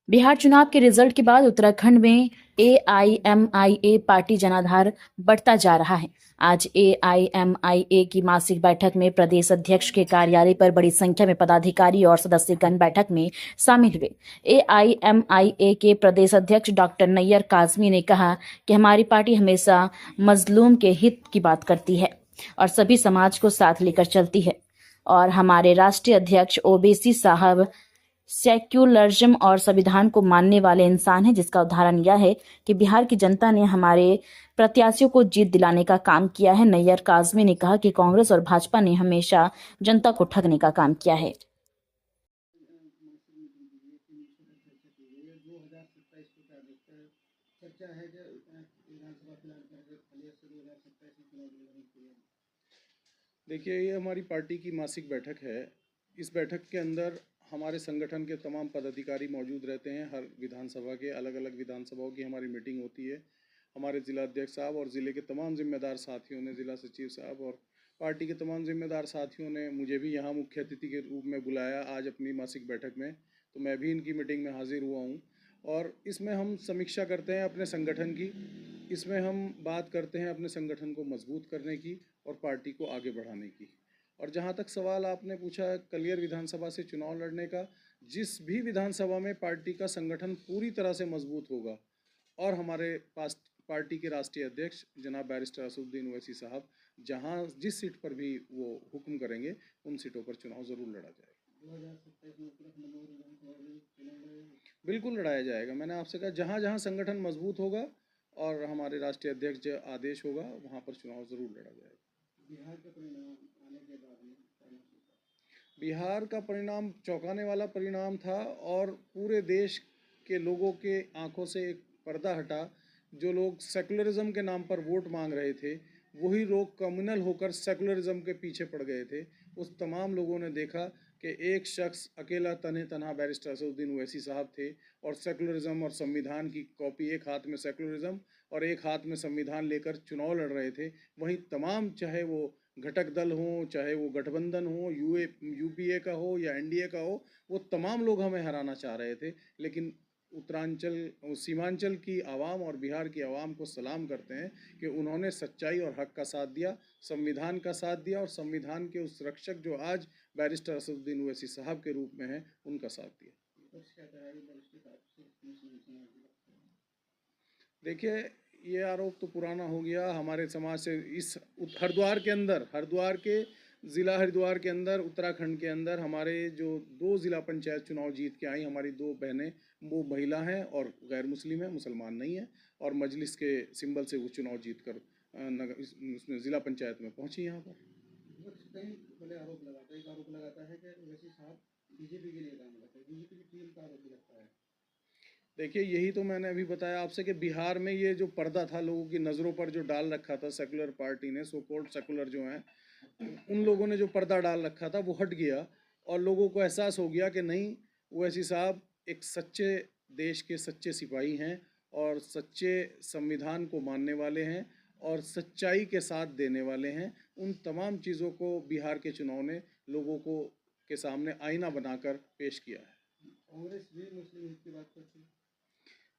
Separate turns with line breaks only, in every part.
बिहार चुनाव के रिजल्ट के बाद उत्तराखंड में एआईएमआईए पार्टी जनाधार बढ़ता जा रहा है। आज एआईएमआईए की मासिक बैठक में प्रदेश अध्यक्ष के कार्यालय पर बड़ी संख्या में पदाधिकारी और सदस्यगण बैठक में शामिल हुए। एआईएमआईए के प्रदेश अध्यक्ष डॉक्टर नैयर काजमी ने कहा कि हमारी पार्टी हमेशा मजलूम के हित की बात करती है और सभी समाज को साथ लेकर चलती है और हमारे राष्ट्रीय अध्यक्ष ओवैसी साहब सेक्युलरिज्म और संविधान को मानने वाले इंसान हैं, जिसका उदाहरण यह है कि बिहार की जनता ने हमारे प्रत्याशियों को जीत दिलाने का काम किया है। नैयर काजमी ने कहा कि कांग्रेस और भाजपा ने हमेशा जनता को ठगने का काम किया है।
देखिए, ये हमारी पार्टी की मासिक बैठक है। इस बैठक के अंदर हमारे संगठन के तमाम पदाधिकारी मौजूद रहते हैं। हर विधानसभा के अलग अलग विधानसभाओं की हमारी मीटिंग होती है। हमारे जिला अध्यक्ष साहब और ज़िले के तमाम जिम्मेदार साथियों ने, जिला सचिव साहब और पार्टी के तमाम जिम्मेदार साथियों ने मुझे भी यहाँ मुख्य अतिथि के रूप में बुलाया आज अपनी मासिक बैठक में। तो मैं भी इनकी मीटिंग में हाजिर हुआ हूँ और इसमें हम समीक्षा करते हैं अपने संगठन की। इसमें हम बात करते हैं अपने संगठन को मजबूत करने की और पार्टी को आगे बढ़ाने की। और जहाँ तक सवाल आपने पूछा कलियर विधानसभा से चुनाव लड़ने का, जिस भी विधानसभा में पार्टी का संगठन पूरी तरह से मजबूत होगा और हमारे पास पार्टी के राष्ट्रीय अध्यक्ष जनाब बैरिस्टर असदुद्दीन ओवैसी साहब जहाँ जिस सीट पर भी वो हुक्म करेंगे उन सीटों पर चुनाव ज़रूर लड़ा जाएगा। बिल्कुल लड़ाया जाएगा। मैंने आपसे कहा जहाँ जहाँ संगठन मजबूत होगा और हमारे राष्ट्रीय अध्यक्ष आदेश होगा वहाँ पर चुनाव ज़रूर लड़ा जाएगा। बिहार का परिणाम चौंकाने वाला परिणाम था और पूरे देश के लोगों के आंखों से एक पर्दा हटा। जो लोग सेकुलरिज्म के नाम पर वोट मांग रहे थे वही लोग कम्युनल होकर सेकुलरिज्म के पीछे पड़ गए थे। उस तमाम लोगों ने देखा कि एक शख्स अकेला तने तनहा बैरिस्टर असदुद्दीन ओवैसी साहब थे और सेकुलरिज्म और संविधान की कॉपी, एक हाथ में सेकुलरिज्म और एक हाथ में संविधान लेकर चुनाव लड़ रहे थे। वहीं तमाम, चाहे वो घटक दल हों, चाहे वो गठबंधन हो, यूपीए का हो या एनडीए का हो, वो तमाम लोग हमें हराना चाह रहे थे। लेकिन उत्तरांचल, सीमांचल की आवाम और बिहार की आवाम को सलाम करते हैं कि उन्होंने सच्चाई और हक का साथ दिया, संविधान का साथ दिया और संविधान के उस रक्षक जो आज बैरिस्टर असदुद्दीन ओवैसी साहब के रूप में हैं उनका साथ दिया। देखिए, ये आरोप तो पुराना हो गया हमारे समाज से। इस हरिद्वार के ज़िला हरिद्वार के अंदर, उत्तराखंड के अंदर हमारे जो 2 ज़िला पंचायत चुनाव जीत के आई हमारी 2 बहनें, वो महिला हैं और गैर मुस्लिम हैं, मुसलमान नहीं हैं, और मजलिस के सिंबल से वो चुनाव जीत कर उसमें ज़िला पंचायत में पहुंची यहाँ पर। आरोप लगाता है कि ओवैसी साहब बीजेपी के लिए काम करते हैं, बीजेपी की टीम का आरोप लगता है। देखिए, यही तो मैंने अभी बताया आपसे कि बिहार में ये जो पर्दा था लोगों की नज़रों पर जो डाल रखा था सेकुलर पार्टी ने, सो कॉल्ड सेकुलर जो हैं, उन लोगों ने जो पर्दा डाल रखा था वो हट गया और लोगों को एहसास हो गया कि नहीं, ओवैसी साहब एक सच्चे देश के सच्चे सिपाही हैं और सच्चे संविधान को मानने वाले हैं और सच्चाई के साथ देने वाले हैं। उन तमाम चीज़ों को बिहार के चुनाव ने लोगों को के सामने आईना बनाकर पेश किया है। कांग्रेस भी मुस्लिम हित की बात करती है।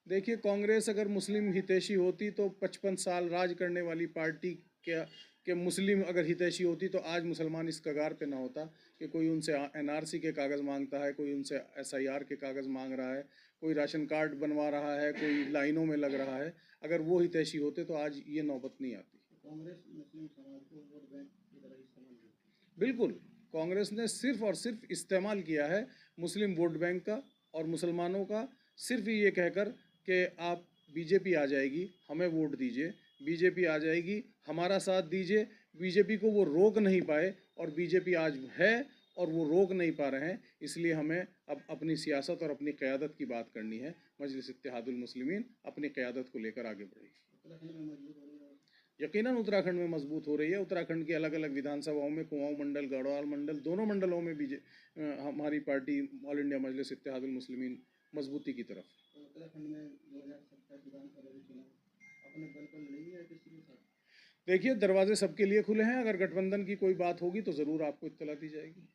देखिए, कांग्रेस अगर मुस्लिम हितैषी होती तो 55 साल राज करने वाली पार्टी के मुस्लिम अगर हितैषी होती तो आज मुसलमान इस कगार पे ना होता कि कोई उनसे एनआरसी के कागज़ मांगता है, कोई उनसे एसआईआर के कागज़ मांग रहा है, कोई राशन कार्ड बनवा रहा है, कोई लाइनों में लग रहा है। अगर वो हितैषी होते तो आज ये नौबत नहीं आती। कांग्रेस मुस्लिम समाज को वोट बैंक की तरह इस्तेमाल, बिल्कुल, कांग्रेस ने सिर्फ और सिर्फ इस्तेमाल किया है मुस्लिम वोट बैंक का और मुसलमानों का, सिर्फ ये कहकर कि आप बीजेपी आ जाएगी, हमें वोट दीजिए, बीजेपी आ जाएगी, हमारा साथ दीजिए। बीजेपी को वो रोक नहीं पाए और बीजेपी आज है और वो रोक नहीं पा रहे हैं। इसलिए हमें अब अपनी सियासत और अपनी क़यादत की बात करनी है। मजलिस इत्तेहादुल मुस्लिमीन अपनी क़यादत को लेकर आगे बढ़ेगी। यकीनन उत्तराखंड में मजबूत हो रही है। उत्तराखंड की अलग अलग विधानसभाओं में, कुमाऊं मंडल, गढ़वाल मंडल, दोनों मंडलों में हमारी पार्टी ऑल इंडिया मजलिस इत्तेहादुल मुस्लिमीन मजबूती की तरफ। उत्तराखंड में 2027 विधानसभा के चुनाव अपने बल पर लड़ेंगे या किसी के साथ? देखिए, दरवाजे सबके लिए खुले हैं। अगर गठबंधन की कोई बात होगी तो ज़रूर आपको इत्तला दी जाएगी।